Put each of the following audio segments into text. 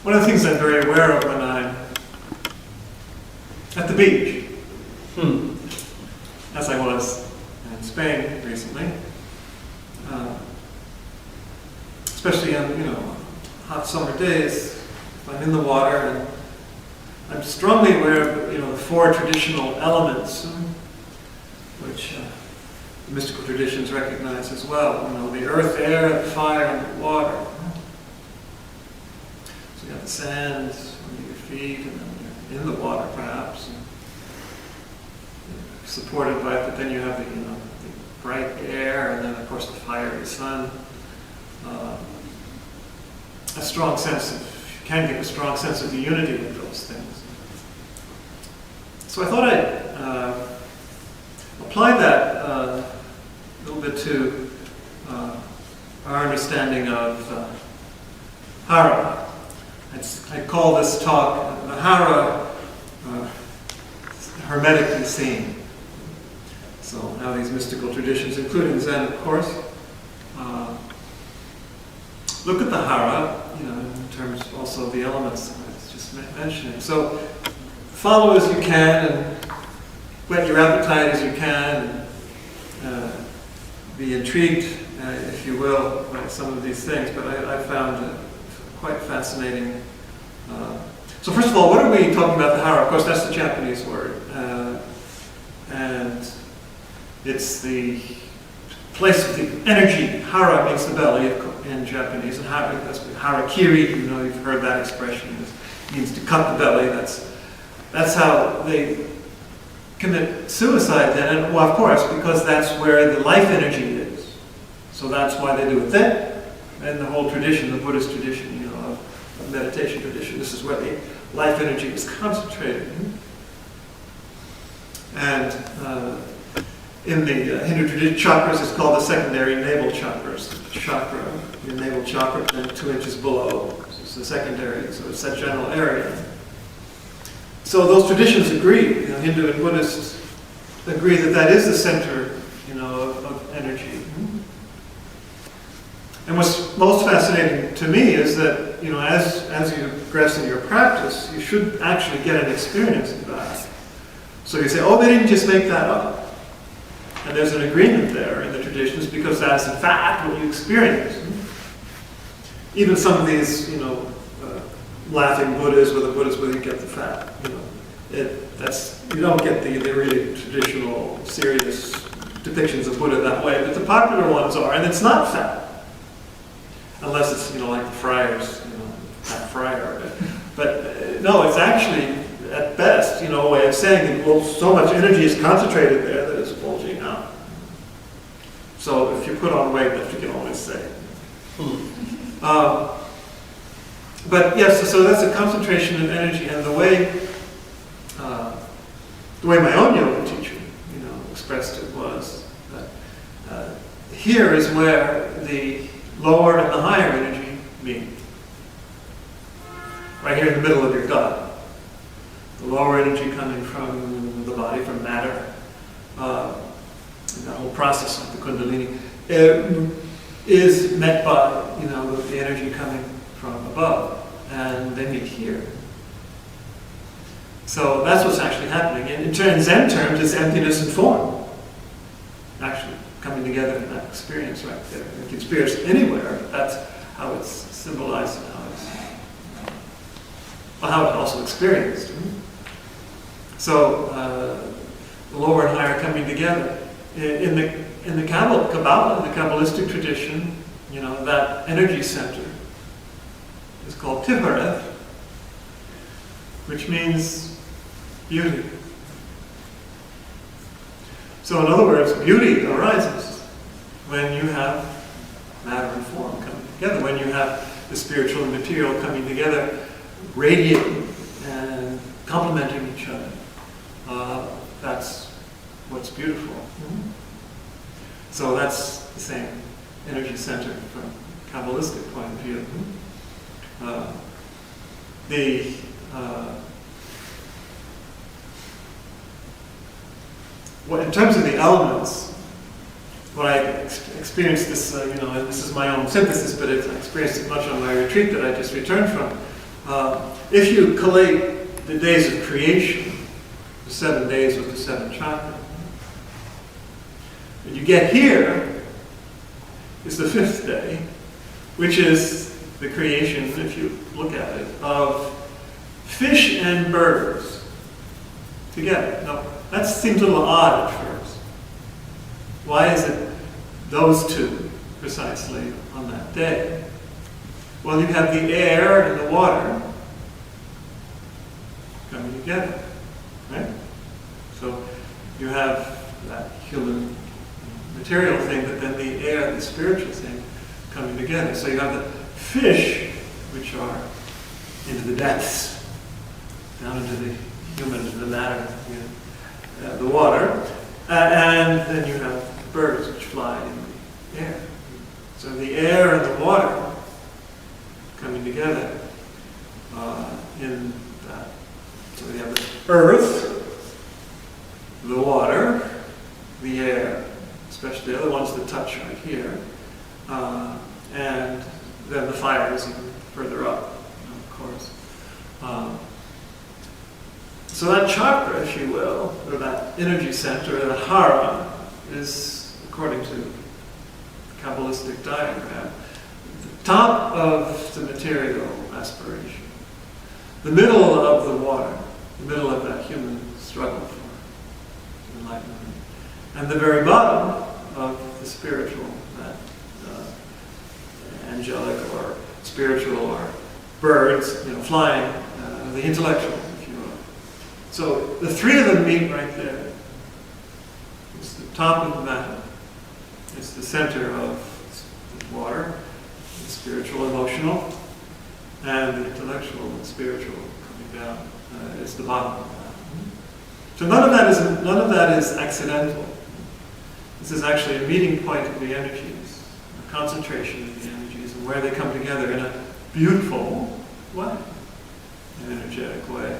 One of the things I'm very aware of when I'm at the beach, as I was in Spain recently, especially on hot summer days, if I'm in the water, and I'm strongly aware of the four traditional elements, which the mystical traditions recognize as well. The earth, air, fire, and water. So you have the sand under your feet, and then you're in the water, perhaps, and supported by it. But then you have the bright air, and then of course the fiery sun. A strong sense can give a strong sense of the unity of those things. So I thought I'd apply that a little bit to our understanding of Hara. I call this talk the Hara Hermetically seen. So now these mystical traditions, including Zen, of course, look at the Hara, in terms also of the elements I was just mentioning. So follow as you can, and whet your appetite as you can, and be intrigued, if you will, by some of these things. But I found it quite fascinating. So first of all, what are we talking about the Hara? Of course, that's the Japanese word. And it's the place of the energy. Hara means the belly in Japanese, and harakiri, you've heard that expression. It means to cut the belly. That's how they commit suicide then, and well, of course, because that's where the life energy is. So that's why they do it then. And the whole tradition, the Buddhist tradition, of meditation tradition, this is where the life energy is concentrated. And in the Hindu tradition, chakras is called the secondary navel chakras. Chakra, your navel chakra, and 2 inches below. So it's the secondary, so it's that general area. So those traditions agree, Hindu and Buddhists agree that is the center, of energy. And what's most fascinating to me is that, as you progress in your practice, you should actually get an experience of that. So you say, oh, they didn't just make that up. And there's an agreement there in the traditions, because that's in fact what you experience. Even some of these, laughing Buddhas, where the Buddhas where you get the fat, you don't get the really traditional, serious depictions of Buddha that way, but the popular ones are, and it's not fat. Unless it's, like the friars, Pat Friar. But no, it's actually, at best, a way of saying that, well, so much energy is concentrated there that it's bulging out. So if you put on weight, that you can always say. But yes, so that's a concentration of energy, and the way my own yoga teacher, expressed it was that here is where the lower and the higher energy meet. Right here in the middle of your gut. The lower energy coming from the body, from matter, and that whole process of the Kundalini, is met by, the energy coming from above, and they meet here. So that's what's actually happening. And in Zen terms, it's emptiness and form, actually coming together in that experience right there. You can experience anywhere. That's how it's symbolized and how it's also experienced. So the lower and higher coming together. In the Kabbalah, in the Kabbalistic tradition, that energy center is called Tifereth, which means beauty. So in other words, beauty arises when you have matter and form coming together, when you have the spiritual and material coming together, radiating and complementing each other. That's what's beautiful. So that's the same energy center from a Kabbalistic point of view. In terms of the elements, what I experienced this, and this is my own synthesis, but I experienced it much on my retreat that I just returned from, If you collate the days of creation, the 7 days with the 7 chakras, when you get here is the 5th day, which is the creation, if you look at it, of fish and birds together. Now, that seems a little odd at first. Why is it those two precisely on that day? Well, you have the air and the water coming together, right? So you have that human material thing, but then the air, the spiritual thing, coming together. So you have the fish, which are into the depths, down into the human, into the matter, the water, and then you have birds which fly in the air. So the air and the water coming together in that. So we have the earth, the water, the air, especially the other ones that touch right here, and then the fire is even further up, of course. So that chakra, if you will, or that energy center, the Hara, is, according to the Kabbalistic diagram, the top of the material aspiration, the middle of the water, the middle of that human struggle for enlightenment, and the very bottom of the spiritual, that angelic or spiritual or birds, flying, the intellectual, if you will. So the three of them meet right there. It's the top of the matter. It's the center of the water, the spiritual, emotional, and the intellectual and spiritual coming down. It's the bottom of that. So none of that is accidental. This is actually a meeting point of the energies, a concentration of the energies, and where they come together in a beautiful way, an energetic way.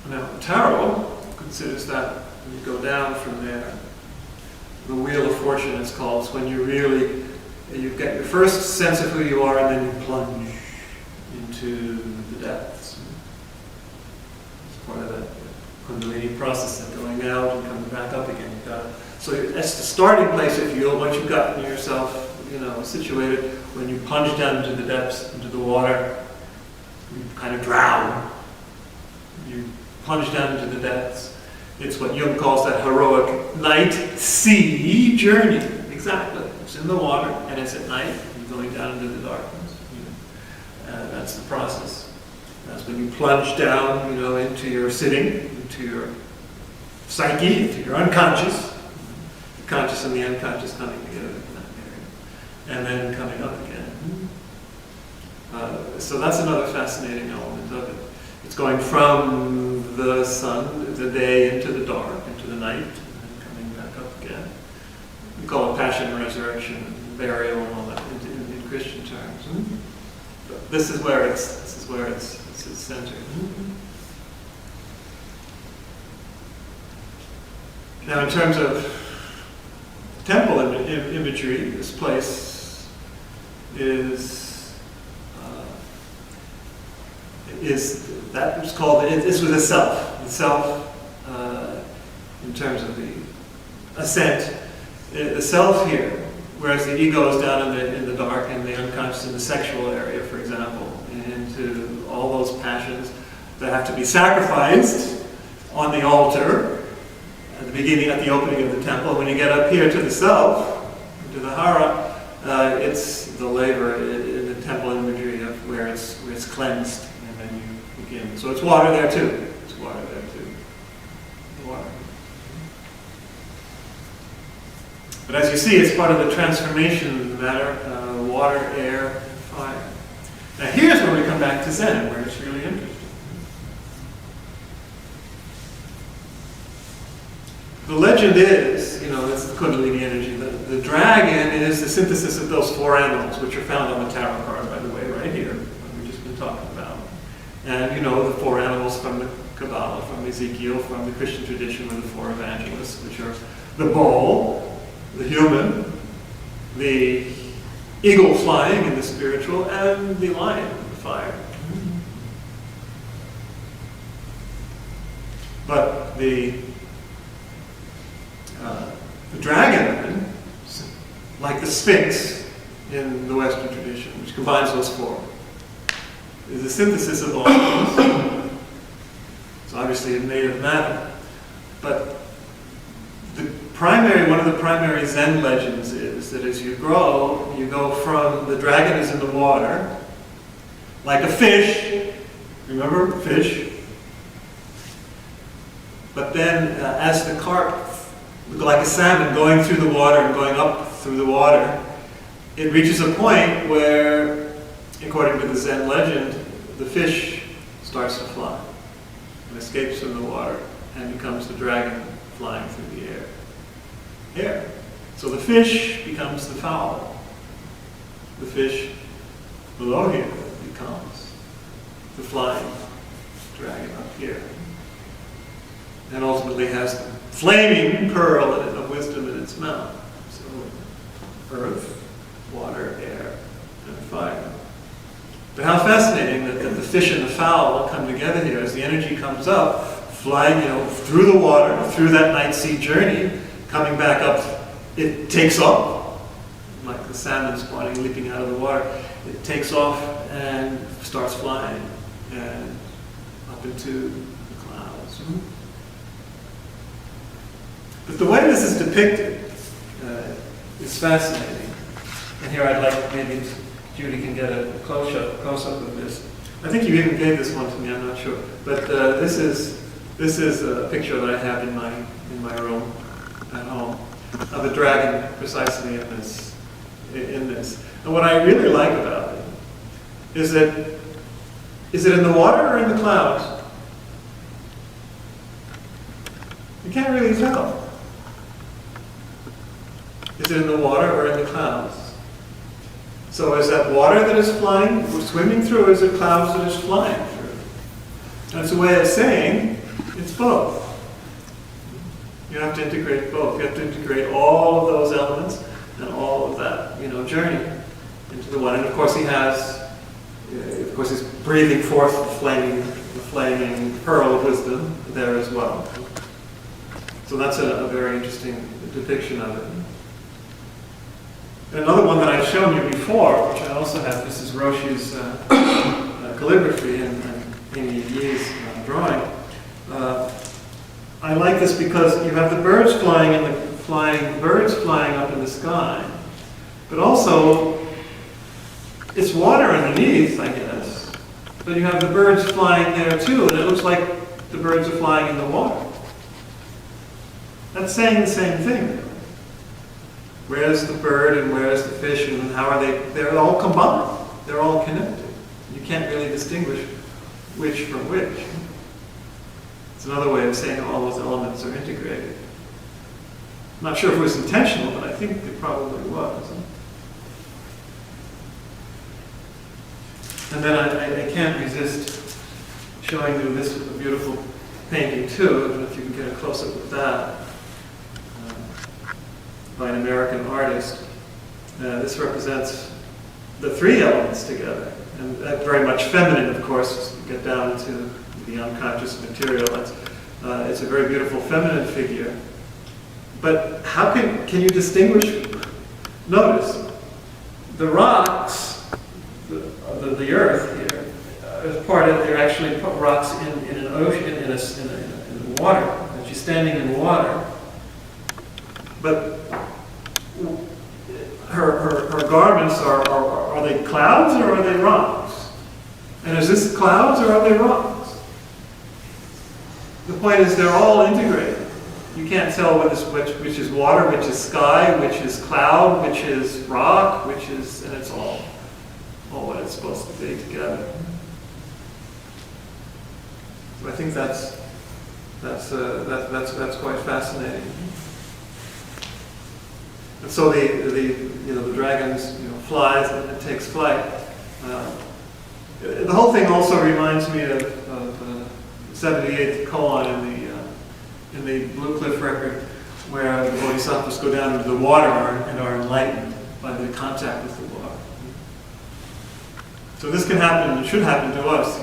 Now, tarot considers that when you go down from there, the wheel of fortune is called. It's when you get your first sense of who you are, and then you plunge into the depths. It's part of that Kundalini process of going out and coming back up again. So that's the starting place, if you will. Once you've gotten yourself, situated, when you plunge down into the depths, into the water, you kind of drown. You plunge down into the depths. It's what Jung calls that heroic night-sea journey. Exactly. It's in the water, and it's at night, and you're going down into the darkness. That's the process. That's when you plunge down, into your sitting, into your psyche, into your unconscious. The conscious and the unconscious coming together in that area. And then coming up again. So that's another fascinating element of it. It's going from the sun, the day, into the dark, into the night, and then coming back up again. We call it passion, resurrection, burial, and all that in Christian terms. But this is where it's centered. Now, in terms of temple imagery, this place is that was called, this was a self. The self, in terms of the ascent, the self here, whereas the ego is down in the dark and the unconscious in the sexual area, for example, into all those passions that have to be sacrificed on the altar at the beginning, at the opening of the temple. When you get up here to the self, to the Hara, it's the labor in the temple imagery of where it's cleansed. So it's water there too. It's water there too. Water. But as you see, it's part of the transformation matter, water, air, and fire. Now here's where we come back to Zen, where it's really interesting. The legend is, it's the Kundalini energy. The dragon is the synthesis of those 4 animals, which are found on the tarot card, by the way, right here, what we've just been talking about. And the 4 animals from the Kabbalah, from Ezekiel, from the Christian tradition, are the 4 evangelists, which are the bull, the human, the eagle flying in the spiritual, and the lion in the fire. But the dragon, like the Sphinx in the Western tradition, which combines those four, is a synthesis of all things. It's obviously made of matter. But one of the primary Zen legends is that as you grow, you go from the dragon is in the water, like a fish. Remember, fish? But then as the carp, like a salmon going through the water and going up through the water, it reaches a point where, according to the Zen legend, the fish starts to fly and escapes from the water and becomes the dragon flying through the air. So the fish becomes the fowl. The fish below here becomes the flying dragon up here. And ultimately has the flaming pearl of wisdom in its mouth. So earth, water, air, and fire. But how fascinating that the fish and the fowl come together here as the energy comes up, flying, through the water, through that night sea journey, coming back up, it takes off, like the salmon spawning, leaping out of the water. It takes off and starts flying and up into the clouds. But the way this is depicted is fascinating. And here I'd like, maybe Judy can get a close-up of this. I think you even gave this one to me, I'm not sure. But this is a picture that I have in my room at home of a dragon precisely in this. And what I really like about it is it in the water or in the clouds? You can't really tell. Is it in the water or in the clouds? So is that water that is flying, or swimming through, or is it clouds that is flying through? That's a way of saying it's both. You have to integrate both. You have to integrate all of those elements and all of that, journey into the one. And of course he's breathing forth the flaming pearl of wisdom there as well. So that's a very interesting depiction of it. And another one that I've shown you before, which I also have, this is Roshi's calligraphy and Amy Yee's drawing. I like this because you have the birds flying up in the sky, but also it's water underneath, I guess. But you have the birds flying there too, and it looks like the birds are flying in the water. That's saying the same thing. Where's the bird and where's the fish and how are they? They're all combined. They're all connected. You can't really distinguish which from which. It's another way of saying all those elements are integrated. I'm not sure if it was intentional, but I think it probably was. And then I can't resist showing you this beautiful painting too. I don't know if you can get a close-up of that. By an American artist. This represents the three elements together, and very much feminine, of course. You get down into the unconscious material. It's a very beautiful feminine figure. But how can you distinguish? Notice the rocks, the earth here, as part of they're actually rocks in an ocean, in the water. And she's standing in water, but her garments are they clouds or are they rocks? And is this clouds or are they rocks? The point is they're all integrated. You can't tell which is water, which is sky, which is cloud, which is rock, and it's all what it's supposed to be together. So I think that's quite fascinating. And so the dragon flies and it takes flight. The whole thing also reminds me of 78th koan in the Blue Cliff record, where the bodhisattvas go down into the water and are enlightened. by the contact with the water. So this can happen, it should happen to us.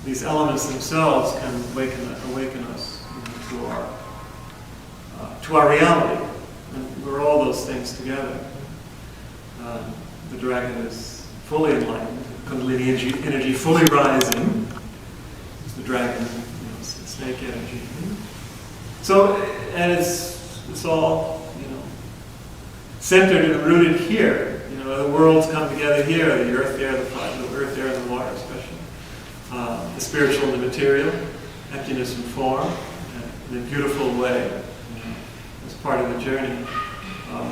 These elements themselves can awaken us to our reality. And we're all those things together. The dragon is fully enlightened, Kundalini energy fully rising. The dragon, snake energy. So, and it's all, centered and rooted here. The worlds come together here, the earth, the air, the fire, the earth, air, and the water especially. The spiritual and the material, emptiness and form, in a beautiful way, as part of the journey of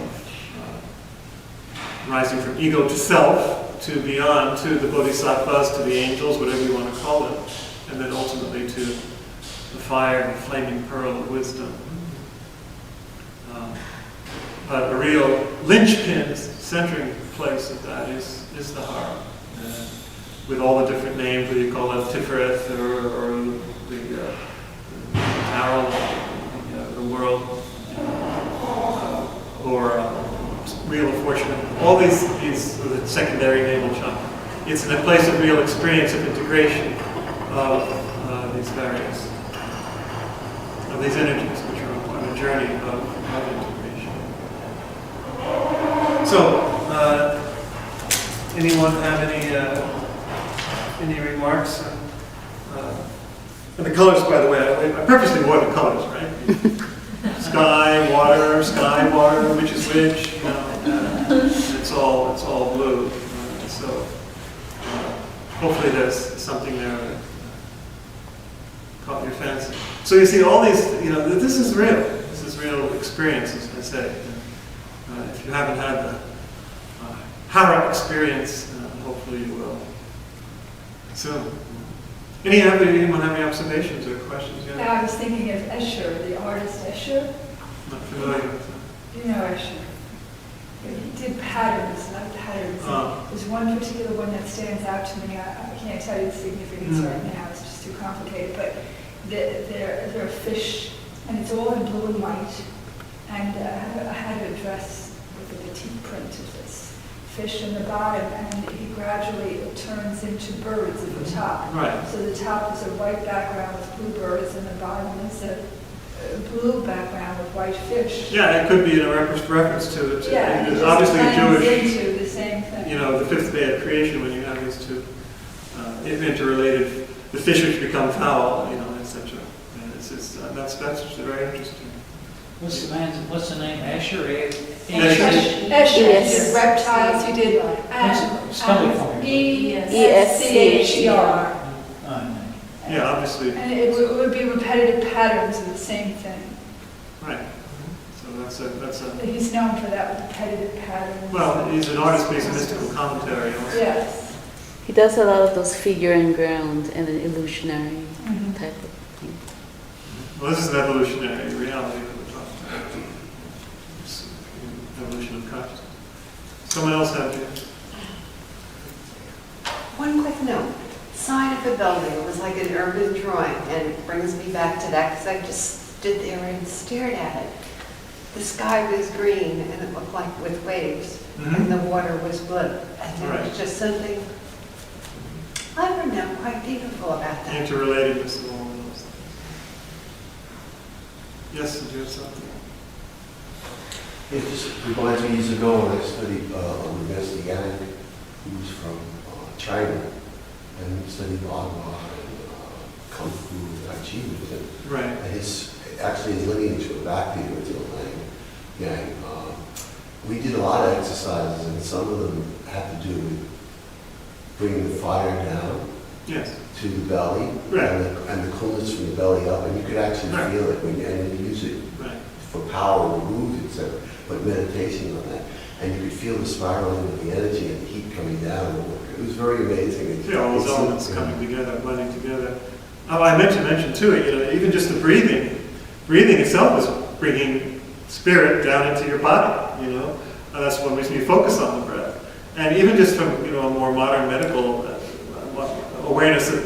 rising from ego to self, to beyond, to the bodhisattvas, to the angels, whatever you want to call them, and then ultimately to the fire, the flaming pearl of wisdom. But a real linchpin, centering place of that is the Hara. With all the different names, whether you call it Tiferet or the Arrow, the world, or Wheel of Fortune. All these are the secondary navel chakra. It's in a place of real experience of integration of these various, of these energies, which are on a journey of integration. So, anyone have any remarks? And the colors, by the way, I purposely wore the colors, right? Sky, water, which is which, it's all blue. So hopefully there's something there that caught your fancy. So you see all these, this is real. This is real experience, as I say. If you haven't had the Hara experience, hopefully you will soon. Anyone have any observations or questions yet? Now I was thinking of Escher, the artist Escher. Not familiar with that. You know Escher. He did patterns, not patterns. There's one particular one that stands out to me. I can't tell you the significance right now, it's just too complicated. But they're a fish, and it's all in blue and white. And I had a dress with the batik print of this fish in the bottom, and he gradually turns into birds at the top. Right. So the top is a white background with blue birds, and the bottom is a blue background with white fish. Yeah, it could be in a reference to it. Yeah, It's obviously Jewish. Into the same thing. The fifth day of creation, when you have these two interrelated, the fish which become foul, etc. And that's very interesting. What's the name? Asher? Escher, Yes. did reptiles, you did Spell it for me. ESCHER. Yeah, obviously. And it would be repetitive patterns of the same thing. Right. So that's a. He's known for that, repetitive patterns. Well, he's an artist based on mystical commentary also. Yes. He does a lot of those figure and ground and an illusionary type of thing. Well, this is an evolutionary reality that we're talking about. It's evolution of consciousness. Someone else have you? One quick note. Sign of a building. It was like an urban drawing, and it brings me back to that because I just stood there and stared at it. The sky was green, and it looked like with waves, and the water was blue. And there was just something, I don't know, quite beautiful about that. Interrelatedness of all of those things. Yes, did you have something? It just reminds me years ago when I studied with Master Yang, who was from China, and studied Bagua and Kung Fu and Tai Chi with him. Right. And his lineage goes back to the original Yang. We did a lot of exercises, and some of them had to do with bringing the fire down to the belly, and the coolness from the belly up, and you could actually feel it when you use it for power and moves, etc. But meditation on that, and you could feel the spiraling of the energy and the heat coming down. It was very amazing. All those elements coming together, blending together. I mentioned too, even just the breathing itself is bringing spirit down into your body, that's what makes me focus on the breath. And even just from, a more modern medical awareness of,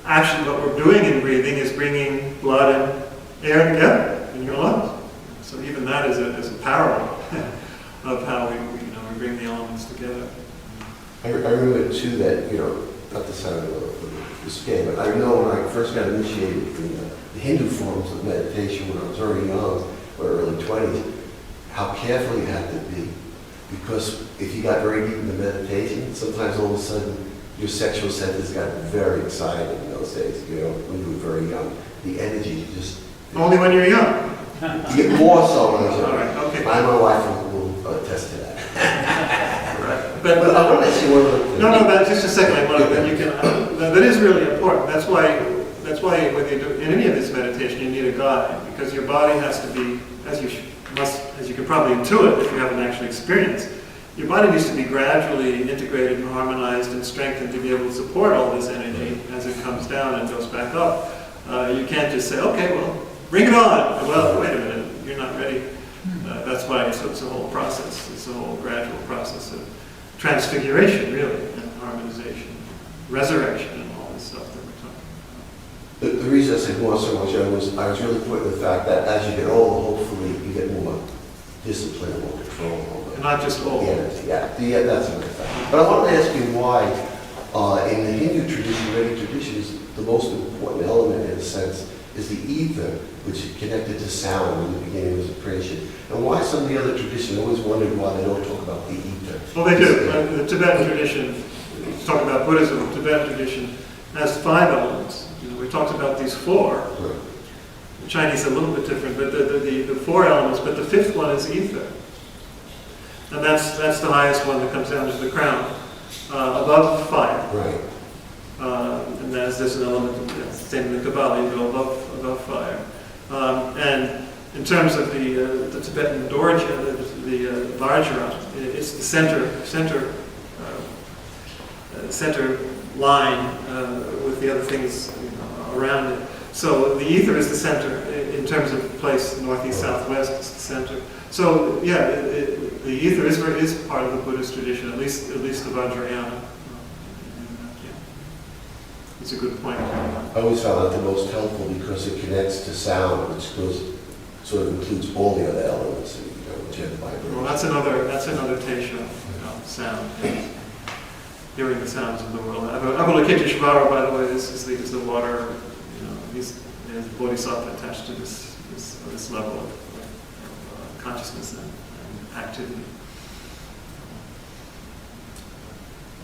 actually what we're doing in breathing is bringing blood and air together in your lungs. So even that is a parallel of how we bring the elements together. I remember too that, not to sound risque, but I know when I first got initiated in the Hindu forms of meditation when I was very young, or early 20s, how careful you had to be. Because if you got very deep into meditation, sometimes all of a sudden your sexual centers got very excited in those days, when you were very young. The energy just... Only when you're young. You get more so when I was young. All right, okay. I and my wife will attest to that. Right. But I want to ask you one other thing. No, just a second. That is really important. That's why when you do in any of this meditation, you need a guide, because your body has to be, as you can probably intuit if you haven't actually experienced, your body needs to be gradually integrated and harmonized and strengthened to be able to support all this energy as it comes down and goes back up. You can't just say, okay, well, bring it on. Well, wait a minute, you're not ready. That's why it's a whole process. It's a whole gradual process of transfiguration, really, and harmonization, resurrection, and all this stuff that we're talking about. The reason I said more so much, I was really pointing to the fact that as you get older, hopefully you get more discipline, more control over And not just old. the energy. Yeah, that's another fact. But I want to ask you why, in the Hindu tradition, Vedic traditions, the most important element, in a sense, is the ether, which is connected to sound in the beginning of the creation. And why some of the other traditions, I always wondered why they don't talk about the ether. Well, they do. The Tibetan tradition, talk about Buddhism, the Tibetan tradition has 5 elements. We talked about these 4. Right. The Chinese are a little bit different, but the 4 elements, but the 5th one is ether. And that's the highest one that comes down to the crown, above fire. Right. And there's an element, same in the Kabbalah, you go above fire. And in terms of the Tibetan Dorje, the Vajra, it's the center line with the other things around it. So the ether is the center in terms of place, northeast, southwest, it's the center. So yeah, the ether is part of the Buddhist tradition, at least the Vajrayana. It's a good point. I always found that the most helpful because it connects to sound, which sort of includes all the other elements, which have the vibration. Well, that's another teisho, sound. Hearing the sounds of the world. Avalokiteshvara, by the way, is the water. He's the bodhisattva attached to this level of consciousness and activity.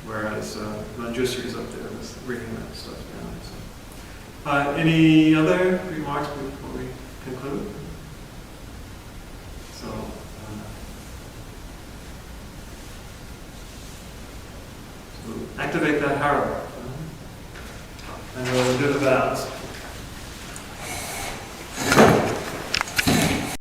Whereas Manjushri is up there was bringing that stuff down. So. Any other remarks before we conclude? So, activate that Hara. And we'll do the vows.